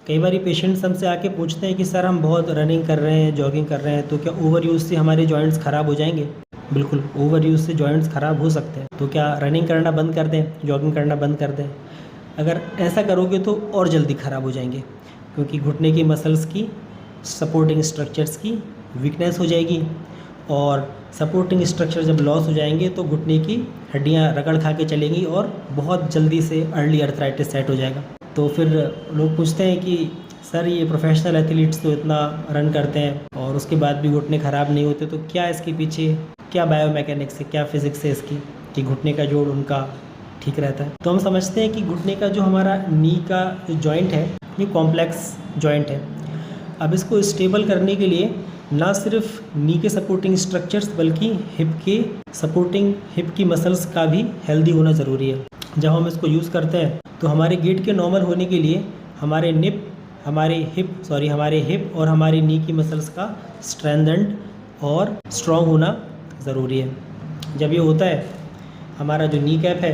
कई बार पेशेंट्स हमसे आके पूछते हैं कि सर हम बहुत रनिंग कर रहे हैं, जॉगिंग कर रहे हैं, तो क्या ओवर यूज़ से हमारे जॉइंट्स ख़राब हो जाएंगे? बिल्कुल, ओवर यूज़ से जॉइंट्स ख़राब हो सकते हैं। तो क्या रनिंग करना बंद कर दें, जॉगिंग करना बंद कर दें? अगर ऐसा करोगे तो और जल्दी ख़राब हो जाएंगे, क्योंकि घुटने की मसल्स की सपोर्टिंग स्ट्रक्चर्स की वीकनेस हो जाएगी, और सपोर्टिंग स्ट्रक्चर जब लॉस हो जाएंगे तो घुटने की हड्डियाँ रगड़ खा के चलेंगी और बहुत जल्दी से अर्ली अर्थराइटिस सेट हो जाएगा। तो फिर लोग पूछते हैं कि सर ये प्रोफेशनल एथलीट्स तो इतना रन करते हैं और उसके बाद भी घुटने ख़राब नहीं होते, तो क्या इसके पीछे क्या बायोमैकेनिक्स है, क्या फिज़िक्स है इसकी कि घुटने का जोड़ उनका ठीक रहता है? तो हम समझते हैं कि घुटने का जो हमारा नी का जो जॉइंट है ये कॉम्प्लेक्स जॉइंट है। अब इसको स्टेबल करने के लिए ना सिर्फ नी के सपोर्टिंग स्ट्रक्चर्स बल्कि हिप की मसल्स का भी हेल्दी होना ज़रूरी है। जब हम इसको यूज़ करते हैं तो हमारे गेट के नॉर्मल होने के लिए हमारे हिप और हमारी नी की मसल्स का स्ट्रेंथेंड और स्ट्रॉन्ग होना ज़रूरी है। जब ये होता है हमारा जो नी कैप है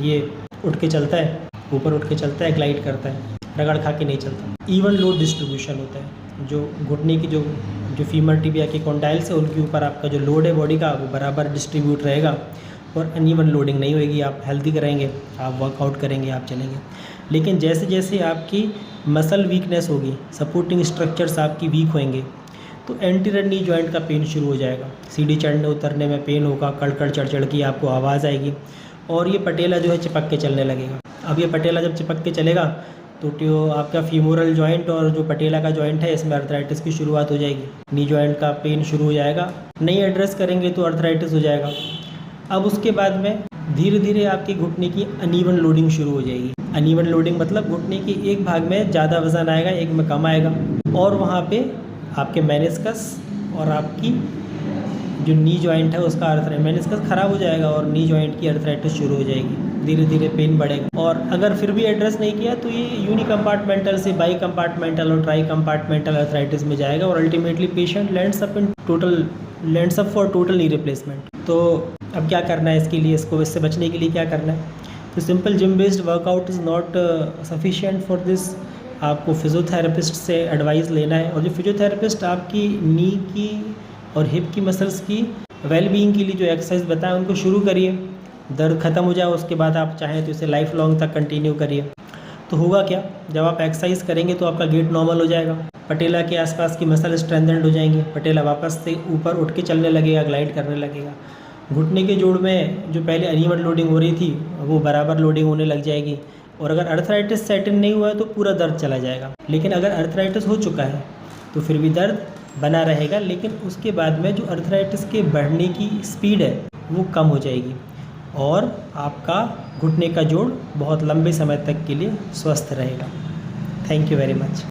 ये उठ के चलता है, ऊपर उठ के चलता है, ग्लाइड करता है, रगड़ खा के नहीं चलता। इवन लोड डिस्ट्रीब्यूशन होता है, जो घुटने की जो फीमर टिबिया के कॉन्डाइल्स है उनके ऊपर आपका जो लोड है बॉडी का वो बराबर डिस्ट्रीब्यूट रहेगा और अनइवन लोडिंग नहीं होएगी। आप हेल्दी करेंगे, आप वर्कआउट करेंगे, आप चलेंगे। लेकिन जैसे जैसे आपकी मसल वीकनेस होगी, सपोर्टिंग स्ट्रक्चर्स आपकी वीक होंगे, तो एंटीरियर नी जॉइंट का पेन शुरू हो जाएगा। सीढ़ी चढ़ने उतरने में पेन होगा, कड़ चढ़ की आपको आवाज़ आएगी और ये पटेला जो है चिपक के चलने लगेगा। अब ये पटेला जब चिपक के चलेगा तो आपका फीमोरल जॉइंट और जो पटेला का जॉइंट है इसमें अर्थराइटिस की शुरुआत हो जाएगी। नी जॉइंट का पेन शुरू हो जाएगा, नहीं एड्रेस करेंगे तो अर्थराइटिस हो जाएगा। अब उसके बाद में धीरे धीरे आपके घुटने की अनइवन लोडिंग शुरू हो जाएगी। अनइवन लोडिंग मतलब घुटने के एक भाग में ज़्यादा वजन आएगा, एक में कम आएगा, और वहाँ पे आपके मेनिस्कस और आपकी जो नी जॉइंट है उसका मेनिस्कस ख़राब हो जाएगा और नी जॉइंट की अर्थराइटिस शुरू हो जाएगी। धीरे धीरे पेन बढ़ेगा और अगर फिर भी एड्रेस नहीं किया तो ये यूनी कंपार्टमेंटल से बाई कंपार्टमेंटल और ट्राई कंपार्टमेंटल अर्थराइटिस में जाएगा और ultimately patient lands up for total knee replacement. तो अब क्या करना है इसके लिए, इससे बचने के लिए क्या करना है? तो simple gym based workout is not sufficient for this. आपको फिजियोथेरेपिस्ट से एडवाइस लेना है और जो फिजियोथेरेपिस्ट आपकी नी की और हिप की मसल्स की वेलबींग के लिए जो एक्सरसाइज बताएं उनको शुरू करिए। दर्द ख़त्म हो जाए उसके बाद आप चाहें तो इसे लाइफ लॉन्ग तक कंटिन्यू करिए। तो होगा क्या, जब आप एक्सरसाइज करेंगे तो आपका गेट नॉर्मल हो जाएगा, पटेला के आसपास की मसल स्ट्रेंथेंड हो जाएंगी, पटेला वापस से ऊपर उठ के चलने लगेगा, ग्लाइड करने लगेगा। घुटने के जोड़ में जो पहले अनइवन लोडिंग हो रही थी वो बराबर लोडिंग होने लग जाएगी। और अगर अर्थराइटिस सेट इन नहीं हुआ है तो पूरा दर्द चला जाएगा। लेकिन अगर अर्थराइटिस हो चुका है तो फिर भी दर्द बना रहेगा, लेकिन उसके बाद में जो अर्थराइटिस के बढ़ने की स्पीड है वो कम हो जाएगी और आपका घुटने का जोड़ बहुत लंबे समय तक के लिए स्वस्थ रहेगा। Thank you very much.